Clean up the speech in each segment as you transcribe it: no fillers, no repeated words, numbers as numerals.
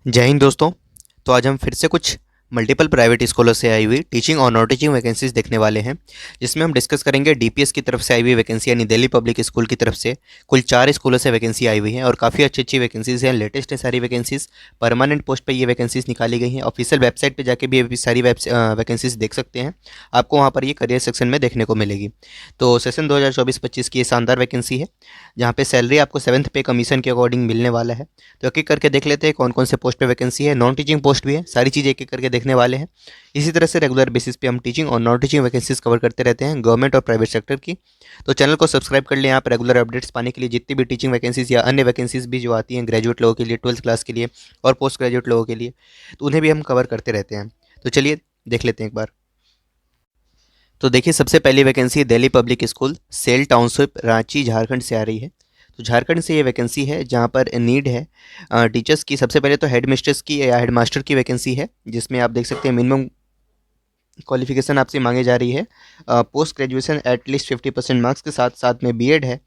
जय हिंद दोस्तों। तो आज हम फिर से कुछ मल्टीपल प्राइवेट स्कूलों से आई हुई टीचिंग और नॉन टीचिंग वैकेंसीज देखने वाले हैं, जिसमें हम डिस्कस करेंगे डीपीएस की तरफ से आई हुई वैकेंसी यानी दिल्ली पब्लिक स्कूल की तरफ से कुल 4 स्कूलों से वैकेंसी आई हुई है और काफ़ी अच्छी अच्छी वैकेंसीज हैं। लेटेस्ट है सारी वैकेंसीज, परमानेंट पोस्ट पे ये वैकेंसीज निकाली गई हैं। ऑफिशियल वेबसाइट पे जाके भी ये सारी वैकेंसीज देख सकते हैं। आपको वहाँ पर ये करियर सेक्शन में देखने को मिलेगी। तो सेशन 2024-25 की ये शानदार वैकेंसी है, जहाँ पे सैलरी आपको 7th पे कमीशन के अकॉर्डिंग मिलने वाला है। तो एक एक करके देख लेते हैं कौन कौन से पोस्ट पे वैकेंसी है। नॉन टीचिंग पोस्ट भी है, सारी चीज़ एक एक करके देखने वाले हैं। इसी तरह से रेगुलर बेसिस पे हम टीचिंग और नॉन टीचिंग वैकेंसीज कवर करते रहते हैं, गवर्नमेंट और प्राइवेट सेक्टर की। तो चैनल को सब्सक्राइब कर लें आप रेगुलर अपडेट्स पाने के लिए। जितनी भी टीचिंग वैकेंसीज या अन्य वैकेंसीज भी जो आती हैं ग्रेजुएट लोगों के लिए, 12th क्लास के लिए और पोस्ट ग्रेजुएट लोगों के लिए, तो उन्हें भी हम कवर करते रहते हैं। तो चलिए देख लेते हैं एक बार। तो देखिए, सबसे पहली vacancy Delhi public school, SAIL township, Ranchi, Jharkhand से आ रही है। तो झारखंड से ये वैकेंसी है, जहाँ पर नीड है टीचर्स की। सबसे पहले तो हेड मिस्ट्रेस की या हेड मास्टर की वैकेंसी है, जिसमें आप देख सकते हैं मिनिमम क्वालिफिकेशन आपसे मांगी जा रही है पोस्ट ग्रेजुएशन एटलीस्ट 50% मार्क्स के साथ साथ में बीएड है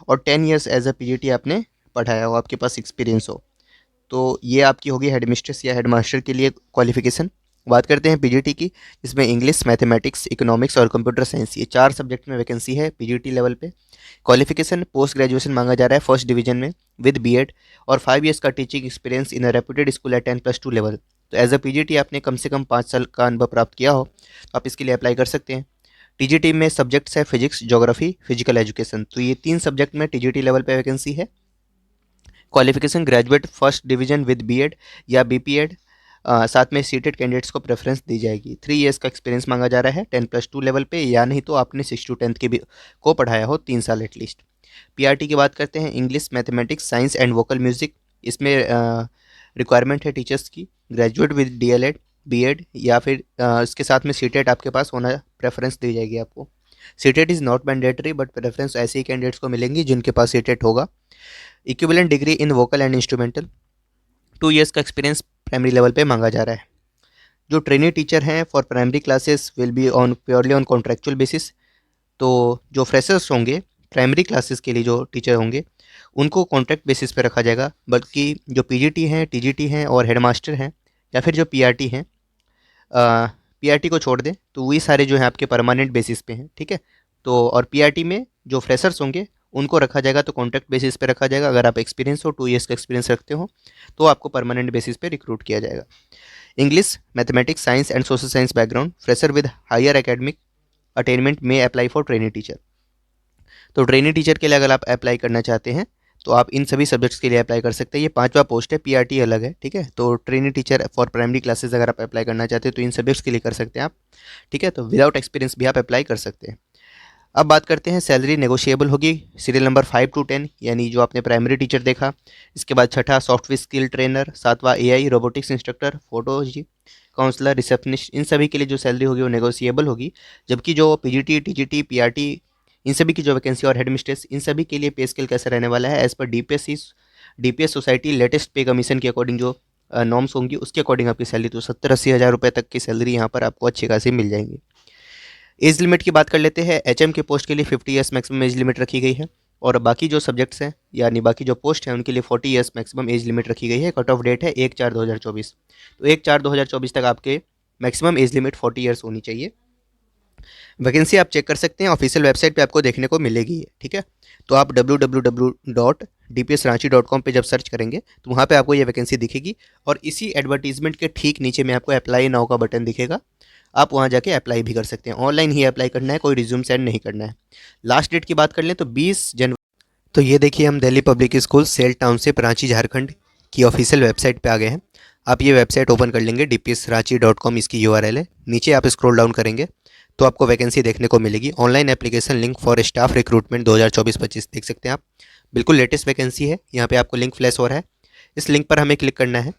और 10 ईयर्स एज अ पीजीटी आपने पढ़ाया हो, आपके पास एक्सपीरियंस हो। तो ये आपकी होगी हेड मिस्ट्रेस या हेड मास्टर के लिए क्वालिफिकेशन। बात करते हैं पीजीटी की, जिसमें इंग्लिश, मैथमेटिक्स, इकोनॉमिक्स और कंप्यूटर साइंस, ये 4 सब्जेक्ट में वैकेंसी है पीजीटी लेवल पे। क्वालिफिकेशन पोस्ट ग्रेजुएशन मांगा जा रहा है फर्स्ट डिवीजन में विद बीएड और 5 ईयर्स का teaching experience in a reputed school eight 10+2 level. तो एज अ पीजीटी आपने कम से कम 5 साल का अनुभव प्राप्त किया हो तो आप इसके लिए अप्लाई कर सकते हैं। टीजीटी में सब्जेक्ट्स है फिजिक्स, ज्योग्राफी, फिजिकल एजुकेशन। तो ये 3 सब्जेक्ट में टीजीटी लेवल पे वैकेंसी है। Qualification graduate first division with BEd या बीपीएड, साथ में सीटेड कैंडिडेट्स को प्रेफरेंस दी जाएगी। 3 ईयर्स का एक्सपीरियंस मांगा जा रहा है 10+2 लेवल पे, या नहीं तो आपने 6 to 10th के भी को पढ़ाया हो 3 साल एटलीस्ट। पीआरटी की बात करते हैं, English, mathematics, science and vocal music. इसमें रिक्वायरमेंट है टीचर्स की ग्रेजुएट विद डीएलएड, बीएड या फिर इसके साथ में सीटेड आपके पास होना प्रेफरेंस दी जाएगी आपको। Seated is not mandatory but preference ऐसे ही कैंडिडेट्स को मिलेंगी जिनके पास सीटेड होगा। Equivalent degree in vocal and instrumental, 2 years का एक्सपीरियंस प्राइमरी लेवल पे मांगा जा रहा है। जो ट्रेनी टीचर हैं for primary classes will be on purely on contractual basis. तो जो फ्रेशर्स होंगे प्राइमरी क्लासेस के लिए जो टीचर होंगे उनको कॉन्ट्रैक्ट बेसिस पे रखा जाएगा, बल्कि जो पीजीटी हैं, टीजीटी हैं और हेडमास्टर हैं या फिर जो पीआरटी हैं, पीआरटी को छोड़ दें तो वही सारे जो हैं आपके परमानेंट बेसिस पे हैं, ठीक है। तो और पीआरटी में जो फ्रेशर्स होंगे उनको रखा जाएगा तो कॉन्ट्रैक्ट बेसिस पे रखा जाएगा। अगर आप एक्सपीरियंस हो 2 ईयर्स का एक्सपीरियंस रखते हो तो आपको परमानेंट बेसिस पे रिक्रूट किया जाएगा। English, mathematics, science and social science background, fresher with higher academic attainment may apply for trainee teacher. तो ट्रेनी टीचर के लिए अगर आप अप्लाई करना चाहते हैं तो आप इन सभी सब्जेक्ट्स के लिए अप्लाई कर सकते हैं। ये 5वां पोस्ट है, पीआरटी अलग है, ठीक है। तो trainee teacher for primary classes अगर आप अप्लाई करना चाहते हैं तो इन सब्जेक्ट्स के लिए कर सकते हैं आप, ठीक है। तो विदाउट एक्सपीरियंस भी आप अप्लाई कर सकते हैं। अब बात करते हैं, सैलरी नेगोशिएबल होगी सीरियल नंबर 5 to 10, यानी जो आपने प्राइमरी टीचर देखा, इसके बाद छठा सॉफ्टवेयर स्किल ट्रेनर, 7वां AI robotics instructor, photology counsellor, receptionist, इन सभी के लिए जो सैलरी होगी वो नेगोशिएबल होगी। जबकि जो पीजीटी, टीजीटी, पीआरटी, इन सभी की जो वैकेंसी और हेड मिस्ट्रेस, इन सभी के लिए पे स्केल कैसे रहने वाला है, as per DPS society latest pay commission के अकॉर्डिंग जो नॉर्म्स होंगी उसके अकॉर्डिंग आपकी सैलरी तो 70-80 हज़ार रुपये तक की सैलरी यहाँ पर आपको अच्छी खासी मिल जाएंगी। एज लिमिट की बात कर लेते हैं, एचएम के पोस्ट के लिए 50 ईयर्स मैक्सिमम एज लिमिट रखी गई है और बाकी जो सब्जेक्ट्स हैं यानी बाकी जो पोस्ट हैं उनके लिए 40 ईयर्स मैक्सिमम एज लिमिट रखी गई है। कट ऑफ डेट है 1/4/2024। तो 1/4/2024 तक आपके मैक्सिमम एज लिमिट 40 ईयर्स होनी चाहिए। वैकेंसी आप चेक कर सकते हैं, ऑफिशियल वेबसाइट पे आपको देखने को मिलेगी, ठीक है। तो आप www.dpsranchi.com पे जब सर्च करेंगे तो वहाँ पे आपको ये वैकेंसी दिखेगी और इसी एडवर्टीजमेंट के ठीक नीचे में आपको अप्लाई नाउ का बटन दिखेगा। आप वहाँ जाके अप्लाई भी कर सकते हैं, ऑनलाइन ही अप्लाई करना है, कोई रिज्यूम सेंड नहीं करना है। लास्ट डेट की बात कर लें तो 20 जनवरी। तो ये देखिए, हम Delhi public school, SAIL township, Ranchi, Jharkhand की ऑफिशियल वेबसाइट पे आ गए हैं। आप ये वेबसाइट ओपन कर लेंगे, dpsranchi.com इसकी यूआरएल है। नीचे आप स्क्रॉल डाउन करेंगे तो आपको वैकेंसी देखने को मिलेगी। Online application link for staff recruitment 2024-25 देख सकते हैं आप, बिल्कुल लेटेस्ट वैकेंसी है। यहाँ पे आपको लिंक फ्लैश हो रहा है, इस लिंक पर हमें क्लिक करना है।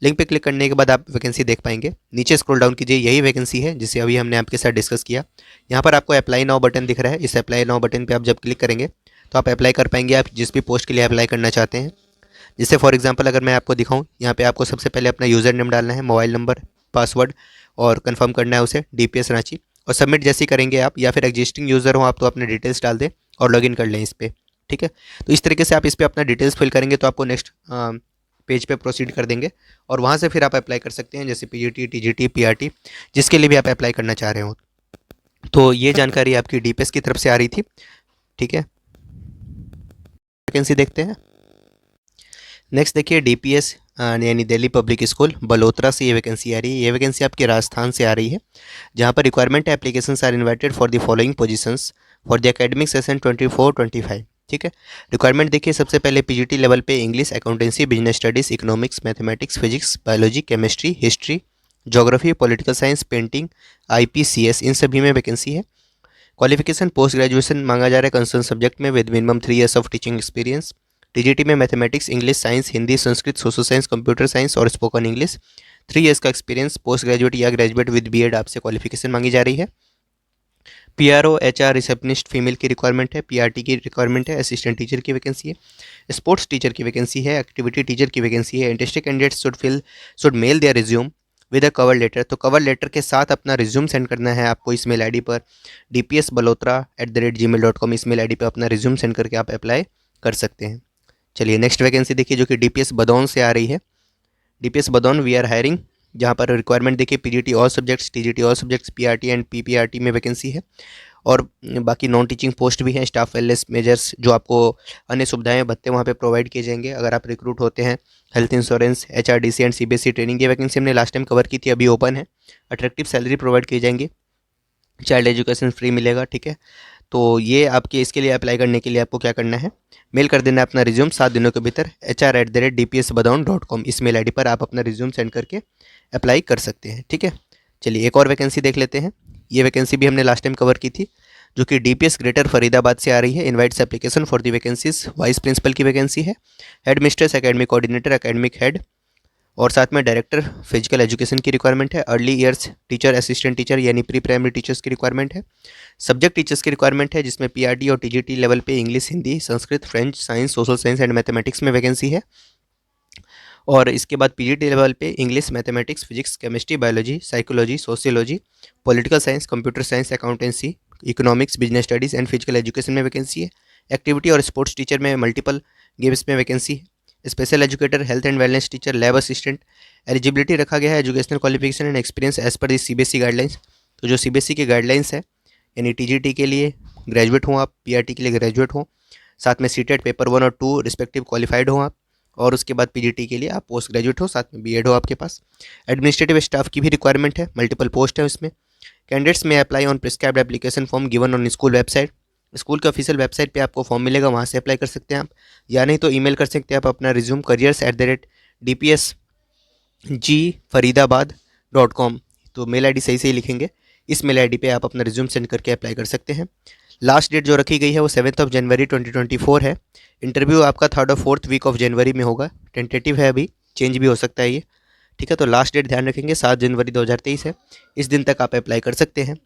लिंक पे क्लिक करने के बाद आप वैकेंसी देख पाएंगे। नीचे स्क्रॉल डाउन कीजिए, यही वैकेंसी है जिसे अभी हमने आपके साथ डिस्कस किया। यहाँ पर आपको अप्लाई नाउ बटन दिख रहा है, इस अप्लाई नाउ बटन पे आप जब क्लिक करेंगे तो आप अप्लाई कर पाएंगे, आप जिस भी पोस्ट के लिए अप्लाई करना चाहते हैं। जैसे फॉर एग्जांपल अगर मैं आपको दिखाऊं, यहाँ पे आपको सबसे पहले अपना यूज़र नेम डालना है, मोबाइल नंबर, पासवर्ड और कंफर्म करना है उसे डीपीएस रांची, और सबमिट जैसे ही करेंगे आप, या फिर एग्जिस्टिंग यूज़र हो आप तो अपने डिटेल्स डाल दें और लॉगिन कर लें इस पर, ठीक है। तो इस तरीके से आप इस पर अपना डिटेल्स फिल करेंगे तो आपको नेक्स्ट पेज पे प्रोसीड कर देंगे और वहाँ से फिर आप अप्लाई कर सकते हैं, जैसे पीजीटी, टीजीटी, पीआरटी, जिसके लिए भी आप अप्लाई करना चाह रहे हो। तो ये जानकारी आपकी डीपीएस की तरफ से आ रही थी। ठीक है, वैकेंसी देखते हैं। नेक्स्ट देखिए डीपीएस यानी दिल्ली पब्लिक स्कूल बलोत्रा से ये वैकेंसी आ रही है। ये वैकेंसी आपके राजस्थान से आ रही है, जहाँ पर रिक्वायरमेंट है applications are invited for the following positions for the academic session 24-25। ठीक है, रिक्वायरमेंट देखिए, सबसे पहले पीजीटी लेवल पे English, accountancy, business studies, economics, mathematics, physics, biology, chemistry, history, geography, political science, painting, IPCS, इन सभी में वैकेंसी है। क्वालिफिकेशन पोस्ट ग्रेजुएशन मांगा जा रहा है कंसर्न सब्जेक्ट में with minimum 3 years of teaching experience. TGT में mathematics, English, science, Hindi, Sanskrit, social science, computer science और स्पोकन इंग्लिश, 3 ईयर्स का एक्सपीरियंस। पोस्ट ग्रेजुएट या ग्रेजुएट विद बीएड आपसे क्वालिफिकेशन मांगी जा रही है। पीआरओ, एचआर, रिसेप्शनिस्ट फीमेल की रिक्वायरमेंट है। पीआरटी की रिक्वायरमेंट है। असिस्टेंट टीचर की वैकेंसी है। स्पोर्ट्स टीचर की वैकेंसी है। एक्टिविटी टीचर की वैकेंसी है। Interested candidates should mail their resume with a cover letter. तो कवर लेटर के साथ अपना रिज्यूम सेंड करना है आपको इस मेल आईडी पर dpsbalotra@gmail.com। इस मेल आईडी पर अपना रिज्यूम सेंड करके आप अप्लाई कर सकते हैं। चलिए नेक्स्ट वैकेंसी देखिए, जो कि डीपीएस बदौन से आ रही है। डीपीएस बदौन वी आर हायरिंग, जहाँ पर रिक्वायरमेंट देखिए PGT all subjects, TGT all subjects, PRT and पीपीआरटी में वैकेंसी है। और बाकी नॉन टीचिंग पोस्ट भी हैं, स्टाफ वेलनेस मेजर्स, जो आपको अन्य सुविधाएं भत्ते वहाँ पे प्रोवाइड किए जाएंगे अगर आप रिक्रूट होते हैं। Health insurance, HRDC and CBSE training, ये वैकेंसी हमने लास्ट टाइम कवर की थी, अभी ओपन है। अट्रैक्टिव सैलरी प्रोवाइड की जाएंगी, चाइल्ड एजुकेशन फ्री मिलेगा। ठीक है, तो ये आपके इसके लिए अप्लाई करने के लिए आपको क्या करना है, मेल कर देना है अपना रिज्यूम 7 दिनों के भीतर hr@dpsbadaun.com। इस मेल आईडी पर आप अपना रिज्यूम सेंड करके अप्लाई कर सकते हैं। ठीक है, चलिए एक और वैकेंसी देख लेते हैं। ये वैकेंसी भी हमने लास्ट टाइम कवर की थी, जो कि डीपीएस ग्रेटर फरीदाबाद से आ रही है। Invites application for the vacancies, vice principal की वैकेंसी है। Head mistress, academic coordinator, academic head और साथ में डायरेक्टर फिजिकल एजुकेशन की रिक्वायरमेंट है। Early years teacher, assistant teacher यानी प्री प्राइमरी टीचर्स की रिक्वायरमेंट है। सब्जेक्ट टीचर्स की रिक्वायरमेंट है, जिसमें पीआरटी और टीजीटी लेवल पे English, Hindi, Sanskrit, French, science, social science and mathematics में वैकेंसी है। और इसके बाद पीजीटी लेवल पे English, mathematics, physics, chemistry, biology, psychology, sociology, political science, computer science, accountancy, economics, business studies and physical education में vacancy है। Activity और स्पोर्ट्स टीचर में मल्टीपल गेम्स में वैकेंसी है। Special educator, health and wellness teacher, lab assistant. Eligibility रखा गया है educational qualification and experience as per the CBSE guidelines. तो जो सीबीएसई की गाइडलाइंस है, यानी टीजीटी के लिए ग्रेजुएट हों आप, पीआरटी के लिए ग्रेजुएट हों, साथ में सीटेट पेपर 1 और 2 रिस्पेक्टिव क्वालिफाइड हों आप, और उसके बाद पीजीटी के लिए आप पोस्ट ग्रेजुएट हो, साथ में बीएड हो आपके पास। एडमिनिस्ट्रेटिव स्टाफ की भी रिक्वायरमेंट है, मल्टीपल पोस्ट है उसमें। कैंडिडेट्स में apply on prescribed application form given on school website. School के ऑफिशियल वेबसाइट पे आपको फॉर्म मिलेगा, वहाँ से अप्लाई कर सकते हैं आप, या नहीं तो ईमेल कर सकते हैं आप अपना रिज्यूम careers@dpsgfaridabad.com। तो मेल आईडी सही सही लिखेंगे, इस मेल आईडी पे आप अपना रिज्यूम सेंड करके अप्लाई कर सकते हैं। लास्ट डेट जो रखी गई है वो 7 जनवरी 2024 है। इंटरव्यू आपका 3rd और 4th वीक ऑफ जनवरी में होगा। टेंटेटिव है, अभी चेंज भी हो सकता है ये। ठीक है, तो लास्ट डेट ध्यान रखेंगे 7 जनवरी 2023 है, इस दिन तक आप अप्लाई कर सकते हैं।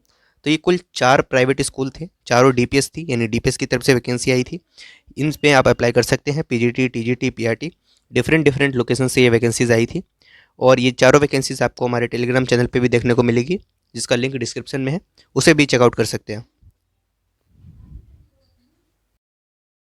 तो ये कुल 4 प्राइवेट स्कूल थे, चारों डीपीएस थी, यानी डीपीएस की तरफ से वैकेंसी आई थी। इन पे आप अप्लाई कर सकते हैं, PGT, TGT, PRT, different location से ये वैकेंसीज आई थी। और ये चारों वैकेंसीज आपको हमारे टेलीग्राम चैनल पे भी देखने को मिलेगी, जिसका लिंक डिस्क्रिप्शन में है, उसे भी चेकआउट कर सकते हैं।